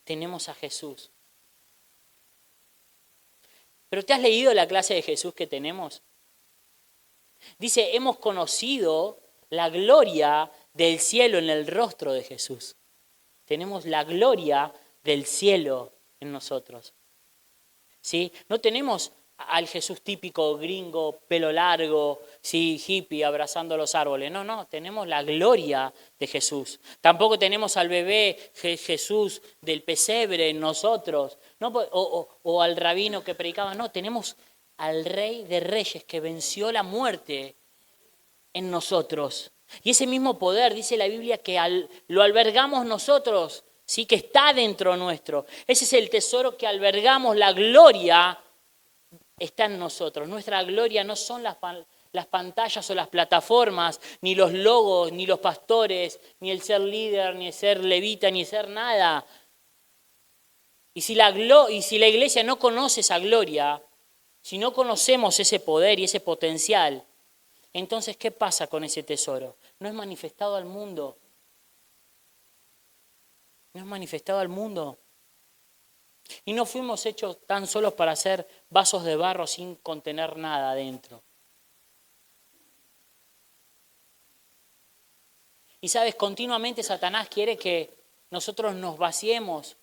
Tenemos a Jesús. ¿Pero te has leído la clase de Jesús que tenemos? Dice, hemos conocido la gloria del cielo en el rostro de Jesús. Tenemos la gloria del cielo en nosotros. ¿Sí? No tenemos al Jesús típico gringo, pelo largo, sí, hippie, abrazando los árboles. No, tenemos la gloria de Jesús. Tampoco tenemos al bebé Jesús del pesebre en nosotros, ¿no? O al rabino que predicaba. No, tenemos al Rey de Reyes que venció la muerte en nosotros. Y ese mismo poder, dice la Biblia, que lo albergamos nosotros, sí, que está dentro nuestro. Ese es el tesoro que albergamos, la gloria está en nosotros. Nuestra gloria no son las pantallas o las plataformas, ni los logos, ni los pastores, ni el ser líder, ni el ser levita, ni ser nada. Y si la iglesia no conoce esa gloria, si no conocemos ese poder y ese potencial, entonces, ¿qué pasa con ese tesoro? No es manifestado al mundo. No es manifestado al mundo. Y no fuimos hechos tan solos para ser vasos de barro sin contener nada dentro. Y sabes, continuamente Satanás quiere que nosotros nos vaciemos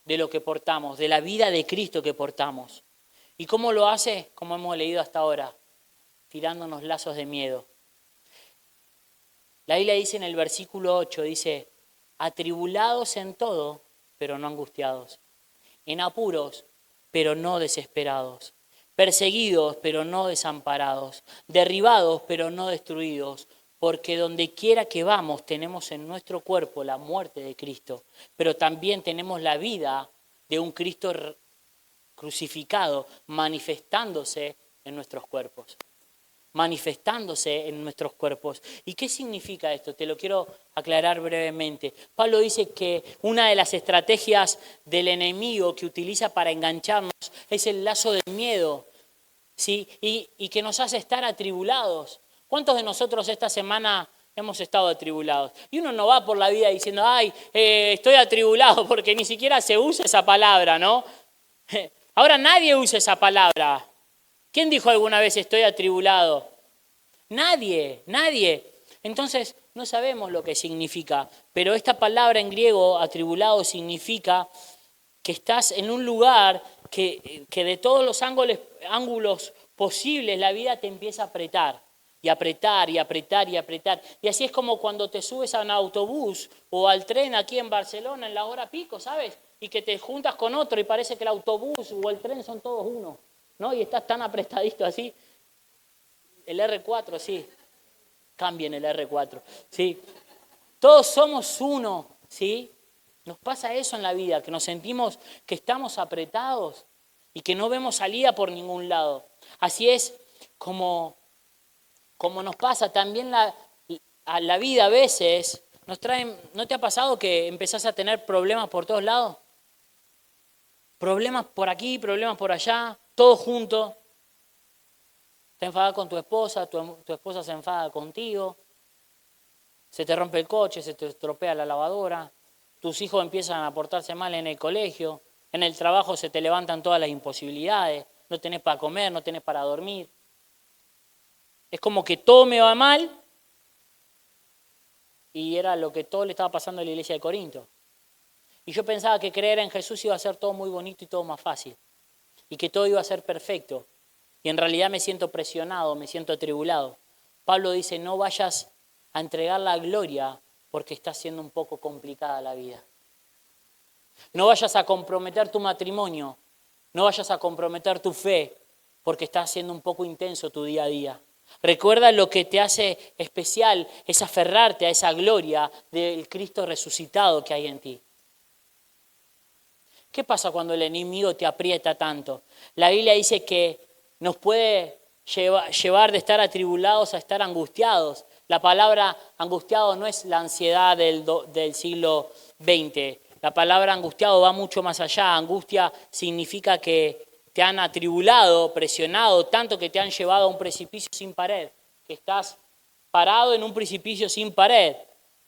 de lo que portamos, de la vida de Cristo que portamos. ¿Y cómo lo hace? Como hemos leído hasta ahora, tirándonos lazos de miedo. La Biblia dice en el versículo 8, dice, atribulados en todo, pero no angustiados. En apuros, pero no desesperados. Perseguidos, pero no desamparados. Derribados, pero no destruidos. Porque donde quiera que vamos tenemos en nuestro cuerpo la muerte de Cristo, pero también tenemos la vida de un Cristo crucificado manifestándose en nuestros cuerpos. Manifestándose en nuestros cuerpos. ¿Y qué significa esto? Te lo quiero aclarar brevemente. Pablo dice que una de las estrategias del enemigo que utiliza para engancharnos es el lazo del miedo, ¿sí? Y que nos hace estar atribulados. ¿Cuántos de nosotros esta semana hemos estado atribulados? Y uno no va por la vida diciendo, ay, estoy atribulado, porque ni siquiera se usa esa palabra, ¿no? Ahora nadie usa esa palabra. ¿Quién dijo alguna vez estoy atribulado? Nadie. Entonces no sabemos lo que significa, pero esta palabra en griego, atribulado, significa que estás en un lugar que de todos los ángulos posibles la vida te empieza a apretar. Y apretar, y apretar, y apretar. Y así es como cuando te subes a un autobús o al tren aquí en Barcelona en la hora pico, ¿sabes? Y que te juntas con otro y parece que el autobús o el tren son todos uno, ¿no? Y estás tan apretadito así. El R4, sí. Cambien el R4, ¿sí? Todos somos uno, ¿sí? Nos pasa eso en la vida, que nos sentimos que estamos apretados y que no vemos salida por ningún lado. Así es como nos pasa también la vida a veces, nos traen, ¿no te ha pasado que empezás a tener problemas por todos lados? Problemas por aquí, problemas por allá, todo junto. Te enfadas con tu esposa, tu esposa se enfada contigo, se te rompe el coche, se te estropea la lavadora, tus hijos empiezan a portarse mal en el colegio, en el trabajo se te levantan todas las imposibilidades, no tenés para comer, no tenés para dormir. Es como que todo me va mal y era lo que todo le estaba pasando a la iglesia de Corinto. Y yo pensaba que creer en Jesús iba a ser todo muy bonito y todo más fácil. Y que todo iba a ser perfecto. Y en realidad me siento presionado, me siento atribulado. Pablo dice, no vayas a entregar la gloria porque está siendo un poco complicada la vida. No vayas a comprometer tu matrimonio, no vayas a comprometer tu fe porque está siendo un poco intenso tu día a día. Recuerda lo que te hace especial, es aferrarte a esa gloria del Cristo resucitado que hay en ti. ¿Qué pasa cuando el enemigo te aprieta tanto? La Biblia dice que nos puede llevar de estar atribulados a estar angustiados. La palabra angustiado no es la ansiedad del siglo XX. La palabra angustiado va mucho más allá. Angustia significa que te han atribulado, presionado, tanto que te han llevado a un precipicio sin pared. Que estás parado en un precipicio sin pared,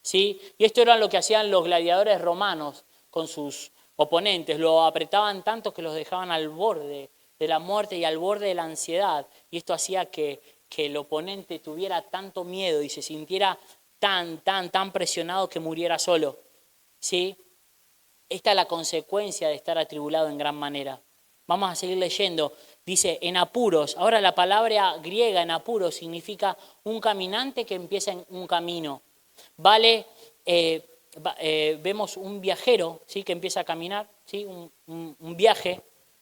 ¿sí? Y esto era lo que hacían los gladiadores romanos con sus oponentes. Lo apretaban tanto que los dejaban al borde de la muerte y al borde de la ansiedad. Y esto hacía que el oponente tuviera tanto miedo y se sintiera tan presionado que muriera solo, ¿sí? Esta es la consecuencia de estar atribulado en gran manera. Vamos a seguir leyendo. Dice, en apuros. Ahora la palabra griega en apuros significa un caminante que empieza en un camino. Vale, vemos un viajero, ¿sí? Que empieza a caminar, ¿sí? Un viaje.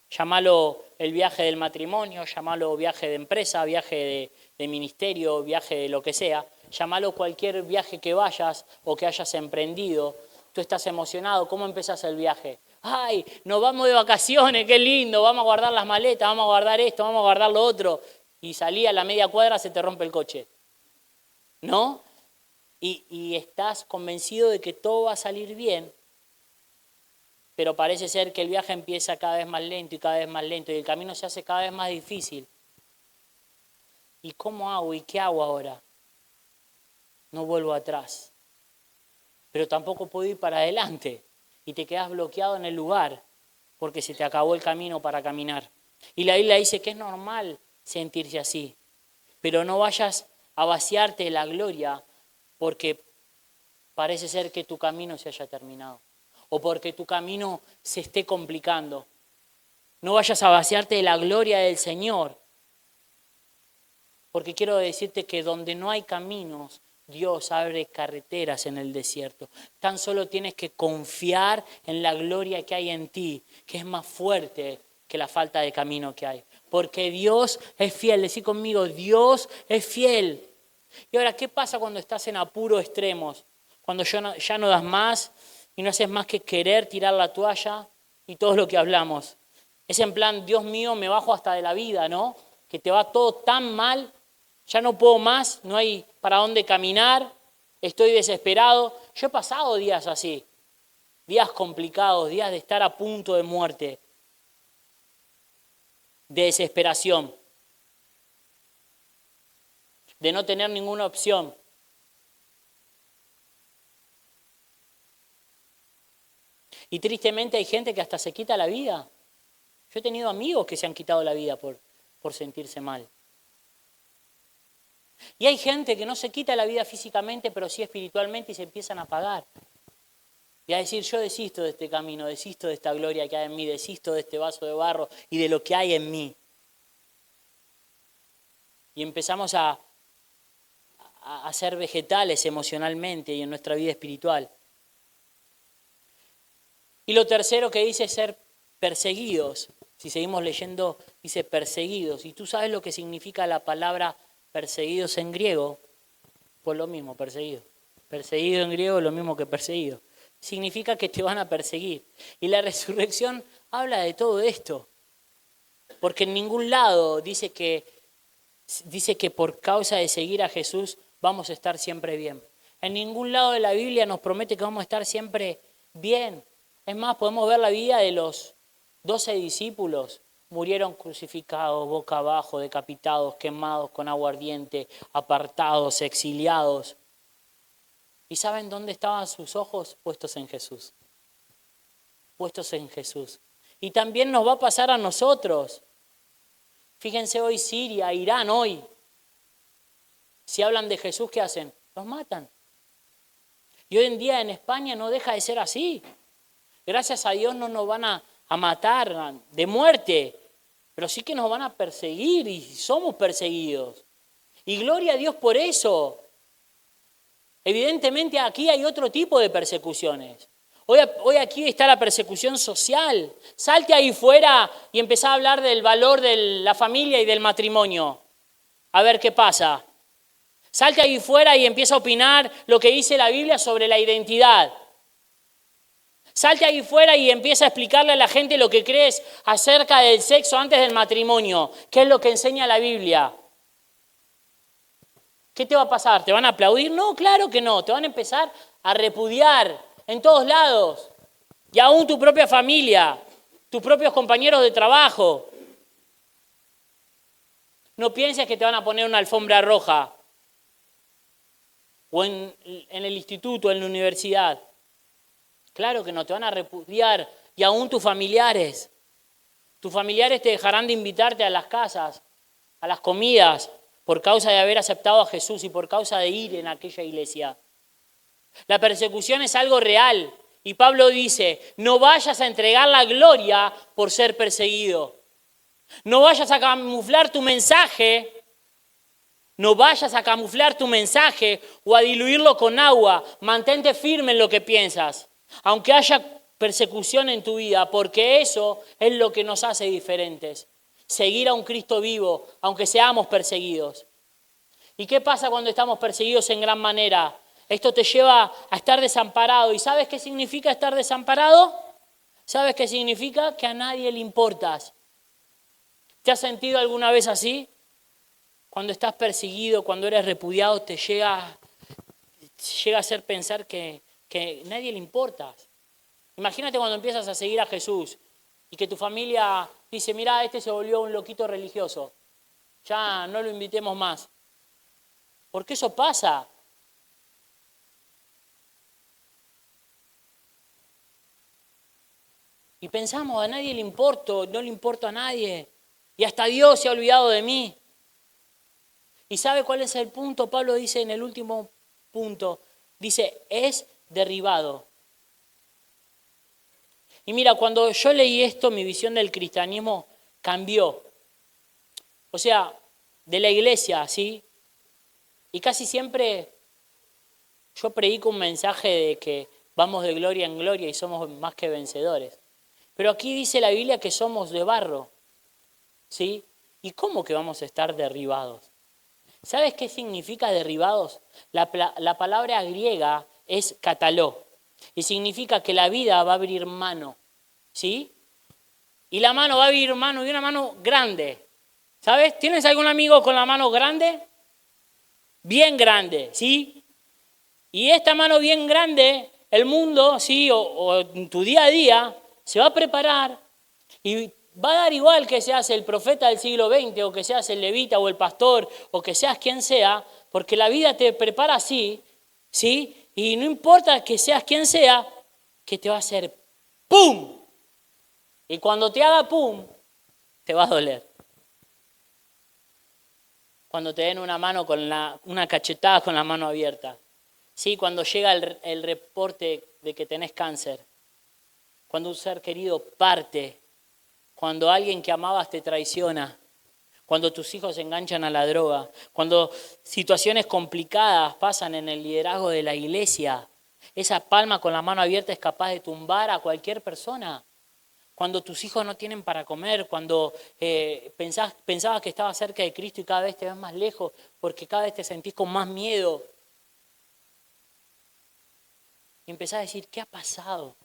Llámalo el viaje del matrimonio, llámalo viaje de empresa, viaje de ministerio, viaje de lo que sea. Llámalo cualquier viaje que vayas o que hayas emprendido. Tú estás emocionado. ¿Cómo empezás el viaje? ¡Ay, nos vamos de vacaciones! ¡Qué lindo! Vamos a guardar las maletas, vamos a guardar esto, vamos a guardar lo otro. Y salí a la media cuadra, se te rompe el coche. ¿No? Y estás convencido de que todo va a salir bien. Pero parece ser que el viaje empieza cada vez más lento y cada vez más lento y el camino se hace cada vez más difícil. ¿Y cómo hago? ¿Y qué hago ahora? No vuelvo atrás. Pero tampoco puedo ir para adelante y te quedas bloqueado en el lugar porque se te acabó el camino para caminar. Y la Biblia dice que es normal sentirse así, pero no vayas a vaciarte de la gloria porque parece ser que tu camino se haya terminado o porque tu camino se esté complicando. No vayas a vaciarte de la gloria del Señor, porque quiero decirte que donde no hay caminos, Dios abre carreteras en el desierto. Tan solo tienes que confiar en la gloria que hay en ti, que es más fuerte que la falta de camino que hay. Porque Dios es fiel. Decí conmigo, Dios es fiel. Y ahora, ¿qué pasa cuando estás en apuros extremos? Cuando ya no das más y no haces más que querer tirar la toalla y todo lo que hablamos. Es en plan, Dios mío, me bajo hasta de la vida, ¿no? Que te va todo tan mal. Ya no puedo más, no hay para dónde caminar, estoy desesperado. Yo he pasado días así, días complicados, días de estar a punto de muerte, de desesperación, de no tener ninguna opción. Y tristemente hay gente que hasta se quita la vida. Yo he tenido amigos que se han quitado la vida por sentirse mal. Y hay gente que no se quita la vida físicamente, pero sí espiritualmente y se empiezan a apagar. Y a decir, yo desisto de este camino, desisto de esta gloria que hay en mí, desisto de este vaso de barro y de lo que hay en mí. Y empezamos a ser vegetales emocionalmente y en nuestra vida espiritual. Y lo tercero que dice es ser perseguidos. Si seguimos leyendo, dice perseguidos. Y tú sabes lo que significa la palabra perseguidos en griego, pues lo mismo, perseguido. Perseguido en griego es lo mismo que perseguido. Significa que te van a perseguir. Y la resurrección habla de todo esto. Porque en ningún lado dice que por causa de seguir a Jesús vamos a estar siempre bien. En ningún lado de la Biblia nos promete que vamos a estar siempre bien. Es más, podemos ver la vida de los 12 discípulos. Murieron crucificados, boca abajo, decapitados, quemados con agua ardiente, apartados, exiliados. ¿Y saben dónde estaban sus ojos? Puestos en Jesús. puestos en Jesús. Y también nos va a pasar a nosotros. Fíjense hoy Siria, Irán hoy. Si hablan de Jesús, ¿qué hacen? Los matan. Y hoy en día en España no deja de ser así. Gracias a Dios no nos van a matar de muerte, pero sí que nos van a perseguir y somos perseguidos. Y gloria a Dios por eso. Evidentemente aquí hay otro tipo de persecuciones. Hoy aquí está la persecución social. Salte ahí fuera y empezá a hablar del valor de la familia y del matrimonio. A ver qué pasa. Salte ahí fuera y empieza a opinar lo que dice la Biblia sobre la identidad. Salte ahí fuera y empieza a explicarle a la gente lo que crees acerca del sexo antes del matrimonio. ¿Qué es lo que enseña la Biblia? ¿Qué te va a pasar? ¿Te van a aplaudir? No, claro que no. Te van a empezar a repudiar en todos lados. Y aún tu propia familia, tus propios compañeros de trabajo. No pienses que te van a poner una alfombra roja. O en el instituto, en la universidad. Claro que no, te van a repudiar. Y aún tus familiares. Tus familiares te dejarán de invitarte a las casas, a las comidas, por causa de haber aceptado a Jesús y por causa de ir en aquella iglesia. La persecución es algo real. Y Pablo dice, no vayas a entregar la gloria por ser perseguido. No vayas a camuflar tu mensaje. No vayas a camuflar tu mensaje o a diluirlo con agua. Mantente firme en lo que piensas. Aunque haya persecución en tu vida, porque eso es lo que nos hace diferentes. Seguir a un Cristo vivo, aunque seamos perseguidos. ¿Y qué pasa cuando estamos perseguidos en gran manera? Esto te lleva a estar desamparado. ¿Y sabes qué significa estar desamparado? ¿Sabes qué significa? Que a nadie le importas. ¿Te has sentido alguna vez así? Cuando estás perseguido, cuando eres repudiado, te llega a hacer pensar que nadie le importas. Imagínate cuando empiezas a seguir a Jesús y que tu familia dice, mira, este se volvió un loquito religioso. Ya no lo invitemos más. Porque eso pasa. Y pensamos, a nadie le importo, no le importo a nadie. Y hasta Dios se ha olvidado de mí. ¿Y sabe cuál es el punto? Pablo dice en el último punto, dice, es derribado. Y mira, cuando yo leí esto, mi visión del cristianismo cambió. O sea, de la iglesia, ¿sí? Y casi siempre yo predico un mensaje de que vamos de gloria en gloria y somos más que vencedores. Pero aquí dice la Biblia que somos de barro, ¿sí? ¿Y cómo que vamos a estar derribados? ¿Sabes qué significa derribados? La palabra griega es kataló y significa que la vida va a abrir mano, ¿sí? Y la mano va a abrir mano y una mano grande, ¿sabes? ¿Tienes algún amigo con la mano grande? Bien grande, ¿sí? Y esta mano bien grande, el mundo, ¿sí? O en tu día a día, se va a preparar y va a dar igual que seas el profeta del siglo XX o que seas el levita o el pastor o que seas quien sea, porque la vida te prepara así, ¿sí? Y no importa que seas quien sea, que te va a hacer ¡pum! Y cuando te haga ¡pum! Te va a doler. Cuando te den una mano una cachetada con la mano abierta. ¿Sí? Cuando llega el reporte de que tenés cáncer. Cuando un ser querido parte. Cuando alguien que amabas te traiciona. Cuando tus hijos se enganchan a la droga. Cuando situaciones complicadas pasan en el liderazgo de la iglesia. Esa palma con la mano abierta es capaz de tumbar a cualquier persona. Cuando tus hijos no tienen para comer, cuando pensabas que estabas cerca de Cristo y cada vez te ves más lejos porque cada vez te sentís con más miedo. Y empezás a decir, ¿qué ha pasado?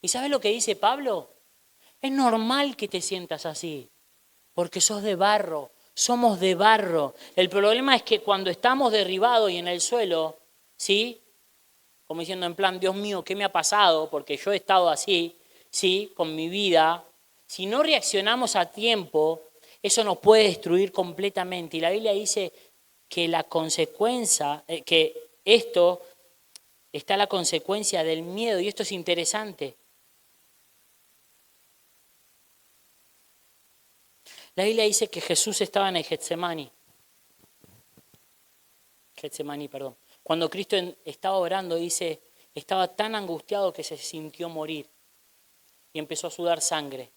¿Y sabes lo que dice Pablo? Es normal que te sientas así, porque sos de barro, somos de barro. El problema es que cuando estamos derribados y en el suelo, ¿sí? Como diciendo en plan, Dios mío, ¿qué me ha pasado? Porque yo he estado así, ¿sí? Con mi vida. Si no reaccionamos a tiempo, eso nos puede destruir completamente. Y la Biblia dice que la consecuencia, que esto está la consecuencia del miedo, y esto es interesante. La Biblia dice que Jesús estaba en el Getsemaní, perdón. Cuando Cristo estaba orando, dice, estaba tan angustiado que se sintió morir y empezó a sudar sangre.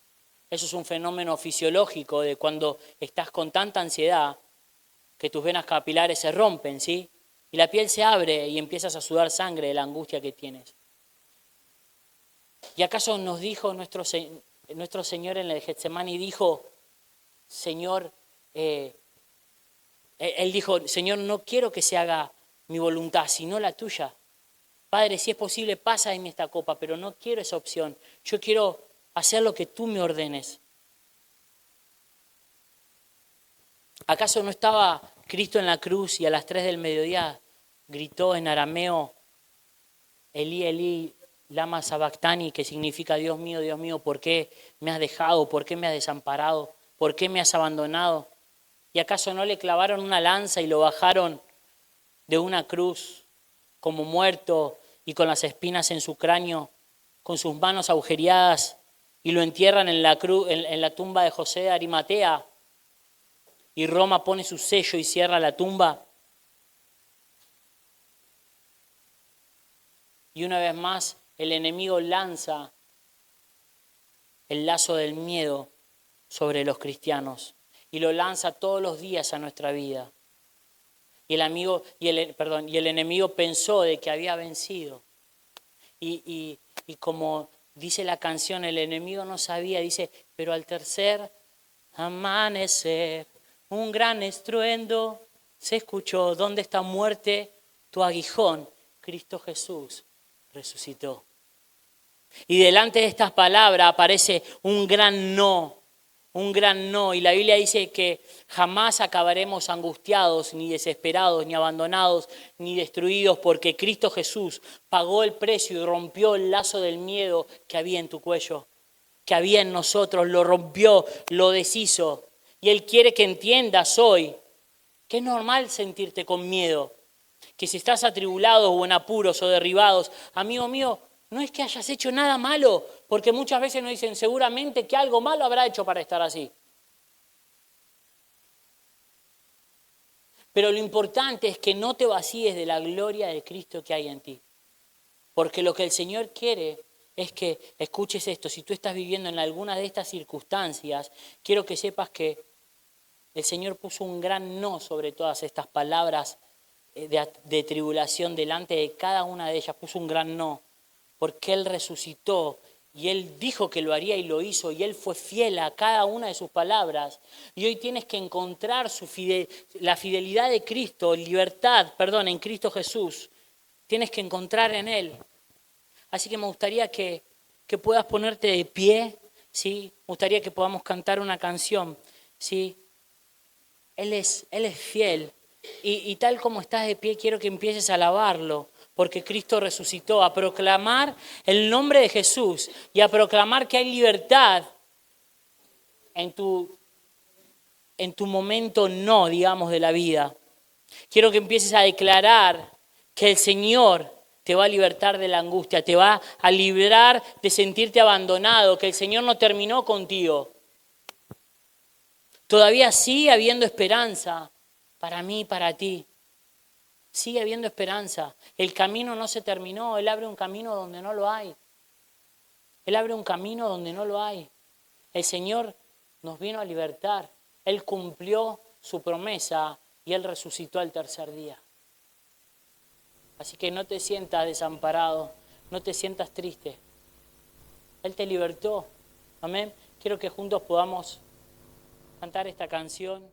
Eso es un fenómeno fisiológico de cuando estás con tanta ansiedad que tus venas capilares se rompen, ¿sí? Y la piel se abre y empiezas a sudar sangre de la angustia que tienes. ¿Y acaso nos dijo nuestro Señor en el Getsemaní, dijo, Señor, Él dijo, Señor, no quiero que se haga mi voluntad, sino la tuya. Padre, si es posible, pasa de mí esta copa, pero no quiero esa opción. Yo quiero hacer lo que tú me ordenes. ¿Acaso no estaba Cristo en la cruz y a las 3 del mediodía gritó en arameo, Elí, Elí, lama sabactani, que significa Dios mío, ¿por qué me has dejado? ¿Por qué me has desamparado? ¿Por qué me has abandonado? ¿Y acaso no le clavaron una lanza y lo bajaron de una cruz como muerto y con las espinas en su cráneo, con sus manos agujereadas, y lo entierran en la tumba de José de Arimatea? Y Roma pone su sello y cierra la tumba. Y una vez más el enemigo lanza el lazo del miedo sobre los cristianos y lo lanza todos los días a nuestra vida. Y el enemigo pensó de que había vencido. Y como dice la canción, el enemigo no sabía, dice, pero al tercer amanecer, un gran estruendo se escuchó. ¿Dónde está, muerte, tu aguijón? Cristo Jesús resucitó. Y delante de estas palabras aparece un gran no. Y la Biblia dice que jamás acabaremos angustiados, ni desesperados, ni abandonados, ni destruidos, porque Cristo Jesús pagó el precio y rompió el lazo del miedo que había en tu cuello, que había en nosotros, lo rompió, lo deshizo. Y Él quiere que entiendas hoy que es normal sentirte con miedo, que si estás atribulado o en apuros o derribados, amigo mío, no es que hayas hecho nada malo, porque muchas veces nos dicen seguramente que algo malo habrá hecho para estar así. Pero lo importante es que no te vacíes de la gloria de Cristo que hay en ti. Porque lo que el Señor quiere es que escuches esto. Si tú estás viviendo en alguna de estas circunstancias, quiero que sepas que el Señor puso un gran no sobre todas estas palabras de tribulación delante de cada una de ellas. Puso un gran no. Porque Él resucitó y Él dijo que lo haría y lo hizo, y Él fue fiel a cada una de sus palabras. Y hoy tienes que encontrar la fidelidad de Cristo, en Cristo Jesús. Tienes que encontrar en Él. Así que me gustaría que puedas ponerte de pie, ¿sí? Me gustaría que podamos cantar una canción, ¿sí? Él es fiel. Y tal como estás de pie, quiero que empieces a alabarlo. Porque Cristo resucitó, a proclamar el nombre de Jesús y a proclamar que hay libertad en tu momento no, digamos, de la vida. Quiero que empieces a declarar que el Señor te va a libertar de la angustia, te va a librar de sentirte abandonado, que el Señor no terminó contigo. Todavía sigue habiendo esperanza para mí y para ti. Sigue habiendo esperanza. El camino no se terminó. Él abre un camino donde no lo hay. Él abre un camino donde no lo hay. El Señor nos vino a libertar. Él cumplió su promesa y Él resucitó al tercer día. Así que no te sientas desamparado, no te sientas triste. Él te libertó. Amén. Quiero que juntos podamos cantar esta canción.